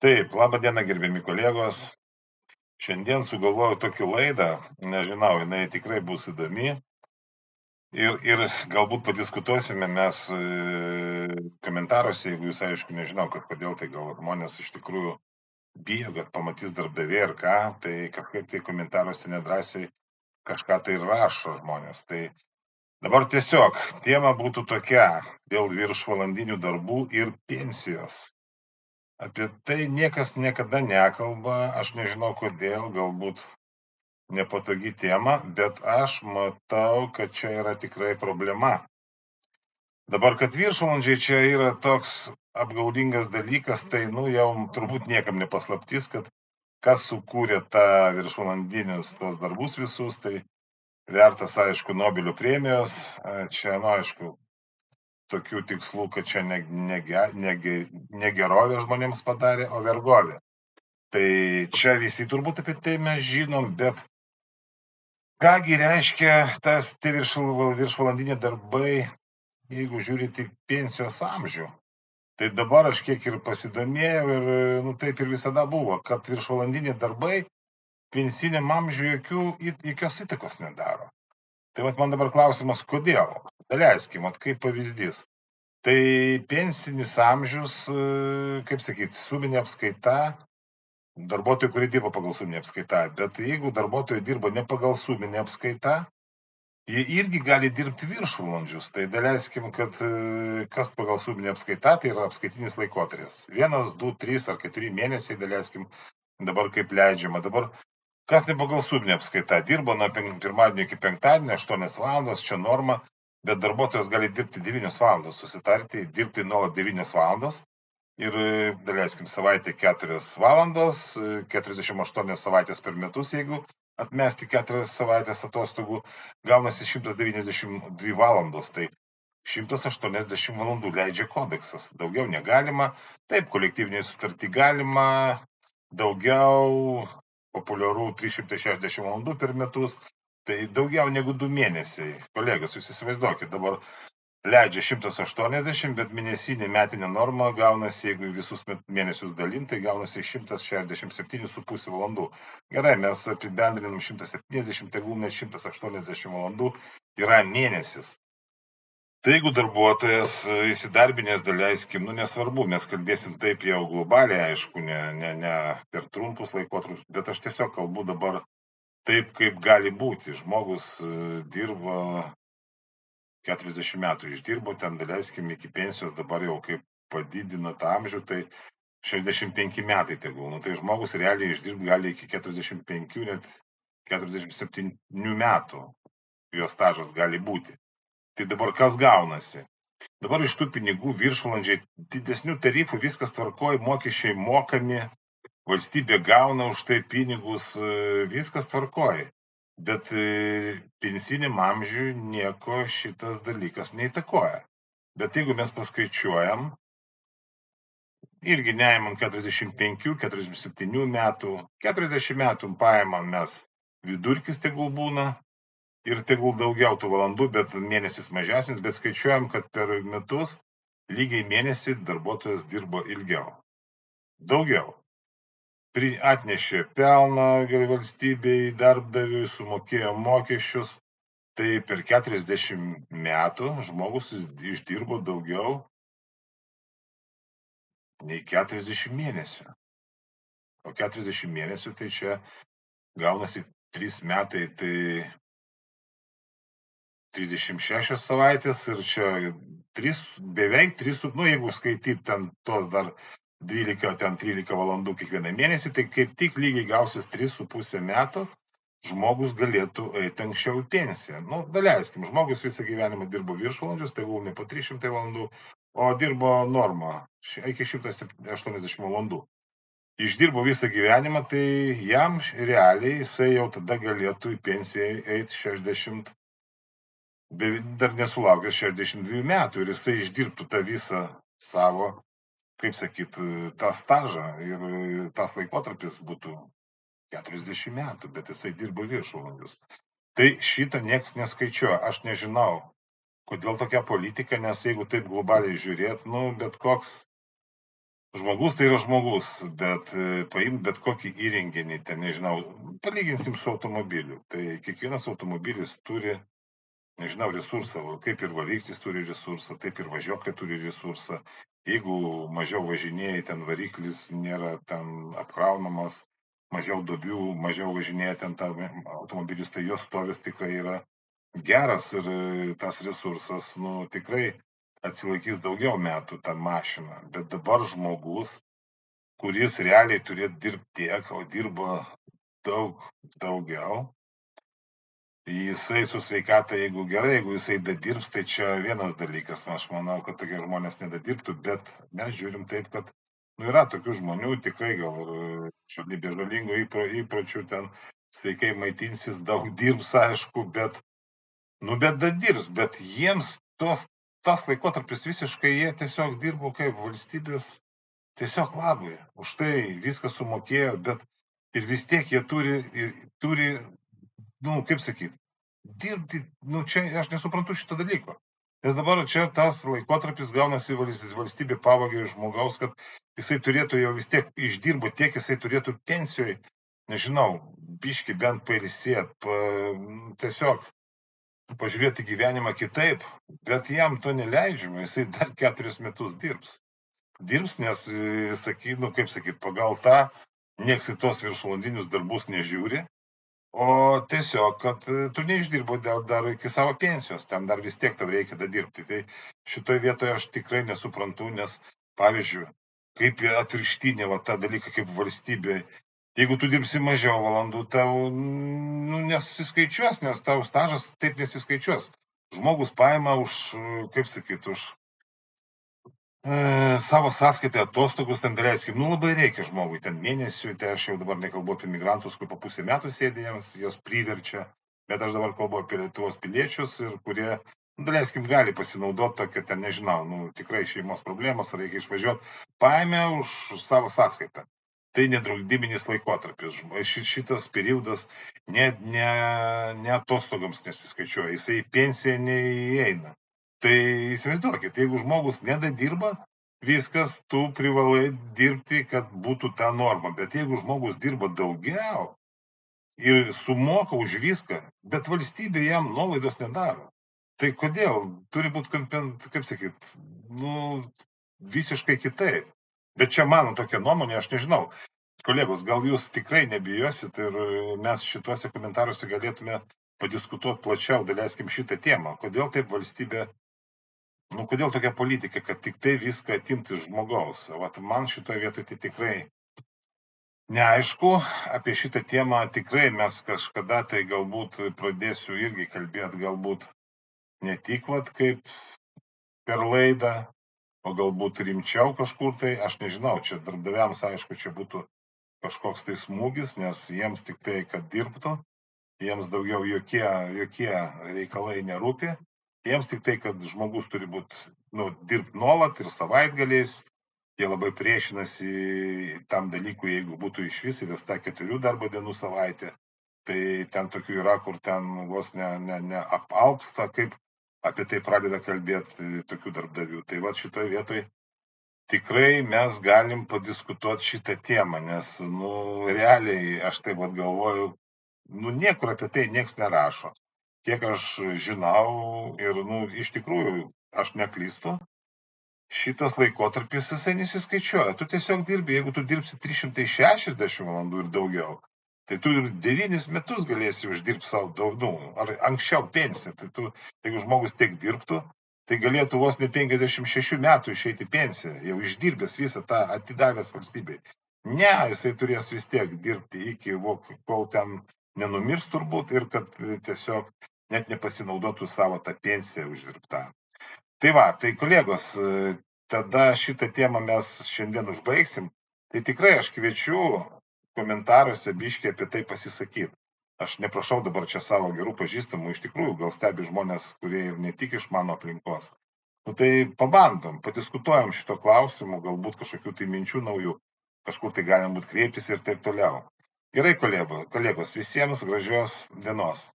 Taip, laba diena, gerbiami kolegos. Šiandien sugalvojau tokį laidą, nežinau, jinai tikrai bus įdomi ir galbūt padiskutuosime mes komentaruose, jeigu jūs aišku, nežinau, kodėl tai gal žmonės iš tikrųjų bijo, kad pamatys darbdaviai ir ką, tai kažkaip tai komentaruose nedrąsiai kažką tai rašo žmonės. Tai dabar tiesiog tema būtų tokia dėl viršvalandinių darbų ir pensijos. Apie tai niekas niekada nekalba, aš nežinau kodėl, galbūt nepatogi tema, bet aš matau, kad čia yra tikrai problema. Dabar, kad viršvalandžiai čia yra toks apgaulingas dalykas, tai jau turbūt niekam nepaslaptis, kad kas sukūrė tą viršvalandinius tos darbus visus, tai vertas, aišku, Nobelio premijos, čia, aišku, tokių tikslų, kad čia ne gerovė žmonėms padarė, o vergovė. Tai čia visi turbūt apie tai mes žinom, bet kągi reiškia tie viršvalandiniai darbai, jeigu žiūrite į pensijos amžių. Tai dabar aš kiek ir pasidomėjau ir taip ir visada buvo, kad viršvalandiniai darbai pensiniam amžiui jokios įtakos nedaro. Tai man dabar klausimas, kodėl? Daleiskim, kaip pavyzdys. Tai pensinis amžius, kaip sakyti, suminė apskaita, darbuotojai, kurie dirba pagal suminę apskaitą, bet jeigu darbuotojai dirba ne pagal suminę apskaitą, jie irgi gali dirbti viršvalandžius. Tai daleiskim, kad kas pagal suminę apskaitą, tai yra apskaitinis laikotarpis. 1, 2, 3 ar 4 mėnesiai, daleiskim, dabar kaip leidžiama. Dabar kas ne pagal suminę apskaitą, dirba nuo pirmadienio iki penktadienio, 8 valandos, čia norma, bet darbuotojas gali dirbti 9 valandos, susitarti, dirbti nuolat 9 valandos. Ir, daleiskim, savaitė 4 valandos, 48 savaitės per metus, jeigu atmesti 4 savaitės atostogų, gaunasi 192 valandos, tai 180 valandų leidžia kodeksas. Daugiau negalima, taip, kolektyviniai sutartį galima, daugiau, populiaru 360 valandų per metus, tai daugiau negu 2 mėnesiai. Kolegos, jūs įsivaizduokit, dabar leidžia 180, bet mėnesinė metinė norma gaunasi, jeigu visus mėnesius dalinti, tai gaunasi 167,5 valandų. Gerai, mes apibendrinam 170, tegul net 180 valandų yra mėnesis. Tai jeigu darbuotojas įsidarbinės, daleiskim, nesvarbu, mes kalbėsim taip jau globaliai, aišku, ne per trumpus laikotarpius, bet aš tiesiog kalbu dabar taip, kaip gali būti. Žmogus dirba 40 metų išdirbo, ten daleiskim iki pensijos, dabar jau kaip padidino tą amžių, tai 65 metai tegul. Tai žmogus realiai išdirbti gali iki 45, net 47 metų jo stažas gali būti. Tai dabar kas gaunasi? Dabar iš tų pinigų viršvalandžiai, didesnių tarifų, viskas tvarkoj, mokesčiai mokami, valstybė gauna už tai pinigus, viskas tvarkoj. Bet pensiniam amžiui nieko šitas dalykas neįtakoja. Bet jeigu mes paskaičiuojam, irgi neimam 45, 47 metų, 40 metų paimam mes vidurkis tegul būna ir tegul daugiau tų valandų, bet mėnesis mažesnis, bet skaičiuojam, kad per metus lygiai mėnesį darbuotojas dirbo ilgiau. Daugiau. Atnešė pelną valstybei, darbdaviui, sumokėjo mokesčius, tai per 40 metų žmogus išdirbo daugiau nei 40 mėnesių. O 40 mėnesių tai čia gaunasi 3 metai, tai 36 savaitės ir čia beveik 3, jeigu skaityt ten tos dar 12, ten 13 valandų kiekvieną mėnesį, tai kaip tik lygiai gausis 3,5 metų, žmogus galėtų eiti anksčiau į pensiją. Daleiskim, žmogus visą gyvenimą dirbo viršvalandžius, tai buvo ne po 300 valandų, o dirbo normą iki 180 valandų. Išdirbo visą gyvenimą, tai jam realiai jisai jau tada galėtų į pensiją eiti 60, dar nesulaukęs 62 metų ir jisai išdirbtų tą visą savo, kaip sakyt, tą stažą ir tas laikotarpis būtų 40 metų, bet jisai dirbo viršvalandžius. Tai šitą nieks neskaičiuoja. Aš nežinau, kodėl tokia politika, nes jeigu taip globaliai žiūrėt, bet koks Žmogus tai yra žmogus, bet paimt bet kokį įrenginį, ten nežinau, palyginsim su automobiliu. Tai kiekvienas automobilis turi, nežinau, resursą, kaip ir variklis turi resursą, taip ir važiuoklė turi resursą. Jeigu mažiau važinėjai, ten variklis nėra ten apkraunamas, mažiau duobių, mažiau važinėja ten automobilis, tai jos stovis tikrai yra geras ir tas resursas, nu, tikrai atsilaikys daugiau metų tą mašiną. Bet dabar žmogus, kuris realiai turėtų dirbti tiek, o dirba daugiau, jisai su sveikata, jeigu gerai, jeigu jisai dadirbs, tai čia vienas dalykas. Aš manau, kad tokie žmonės nedadirbtų, bet mes žiūrim taip, kad yra tokių žmonių, tikrai gal ir be žalingų įpročių ten sveikai maitinsis, daug dirbs, aišku, bet dadirbs, bet jiems tas laikotarpis visiškai jie tiesiog dirbo kaip valstybės tiesiog labui. Už tai viską sumokėjo, bet ir vis tiek jie turi, nu, kaip sakyt, dirbti, nu, čia aš nesuprantu šito dalyko. Nes dabar čia tas laikotarpis gaunasi valstybė pavogė iš žmogaus, kad jisai turėtų jau vis tiek išdirbo tiek, jisai turėtų pensijoje, nežinau, biški bent pailsėt, tiesiog pažiūrėti gyvenimą kitaip, bet jam to neleidžiama, jisai dar 4 metus dirbs. Dirbs, nes, nu, kaip sakyt, pagal tą nieks į tos viršvalandinius darbus nežiūri, o tiesiog, kad tu neišdirbo dar iki savo pensijos, ten dar vis tiek tau reikia dirbti. Tai šitoj vietoje aš tikrai nesuprantu, nes, pavyzdžiui, kaip atvirkštinė va tą dalyką kaip valstybė, jeigu tu dirbsi mažiau valandų, tau nesiskaičiuos, nes tau stažas taip nesiskaičiuos. Žmogus paima už, kaip sakyt, už savo sąskaitą atostogus, ten daleiskim, nu labai reikia žmogui, ten mėnesių, tai aš jau dabar nekalbu apie migrantus, kur po pusę metų sėdi jiems, jos priverčia, bet aš dabar kalbu apie Lietuvos piliečius, ir kurie, daleiskim, gali pasinaudoti tokia, ten nežinau, nu tikrai šeimos problemos, reikia išvažiuoti, paėmė už savo sąskaitą. Tai nedraudiminis laikotarpis. Šitas periodas ne atostogams nesiskaičiuoja, jisai į pensiją neįeina. Tai įsivaizduokit, jeigu žmogus nedadirba, viskas, tu privalai dirbti, kad būtų ta norma. Bet jeigu žmogus dirba daugiau ir sumoka už viską, bet valstybė jam nuolaidos nedaro, tai kodėl? Turi būti, kaip sakyt, nu, visiškai kitaip. Bet čia mano tokia nuomonė, aš nežinau. Kolegos, gal jūs tikrai nebijosit ir mes šituose komentaruose galėtume padiskutuoti plačiau, daleiskim šitą temą. Kodėl taip valstybė, nu, kodėl tokia politika, kad tik tai viską atimti iš žmogaus? Vat man šitoje vietoje tai tikrai neaišku. Apie šitą temą tikrai mes kažkada tai galbūt pradėsiu irgi kalbėti, galbūt ne tik vat kaip per laidą, o galbūt rimčiau kažkur tai, aš nežinau, čia darbdaviams, aišku, čia būtų kažkoks tai smūgis, nes jiems tik tai, kad dirbtų, jiems daugiau jokie reikalai nerūpi, jiems tik tai, kad žmogus turi būti, nu, dirbti nuolat ir savaitgaliais, jie labai priešinasi tam dalykui, jeigu būtų iš vis įvesta 4 darbo dienų savaitė, tai ten tokių yra, kur ten vos neapalpsta, kaip apie tai pradeda kalbėti tokių darbdavių. Tai va šitoje vietoje tikrai mes galim padiskutuoti šitą temą, nes, nu, realiai aš taip pat galvoju, nu, niekur apie tai nieks nerašo. Kiek aš žinau ir, nu, iš tikrųjų, aš neklystu, šitas laikotarpis jisai nesiskaičiuoja. Tu tiesiog dirbi, jeigu tu dirbsi 360 valandų ir daugiau, tai tu ir 9 metus galėsi uždirbti savo daug, nu, ar anksčiau pensiją. Tai tu, jeigu žmogus tiek dirbtų, tai galėtų vos ne 56 metų išeiti pensiją, jau išdirbęs visą tą atidavęs valstybei. Ne, jisai turės vis tiek dirbti iki, kol ten nenumirs turbūt, ir kad tiesiog net nepasinaudotų savo tą pensiją uždirbtą. Tai va, tai kolegos, tada šitą temą mes šiandien užbaigsim. Tai tikrai aš kviečiu komentaruose biškiai apie tai pasisakyti. Aš neprašau dabar čia savo gerų pažįstamų, iš tikrųjų, gal stebi žmonės, kurie ir ne tik iš mano aplinkos. Nu tai pabandom, padiskutuojam šito klausimu, galbūt kažkokių tai minčių naujų, kažkur tai galim būt kreiptis ir taip toliau. Gerai, kolegos, visiems gražios dienos.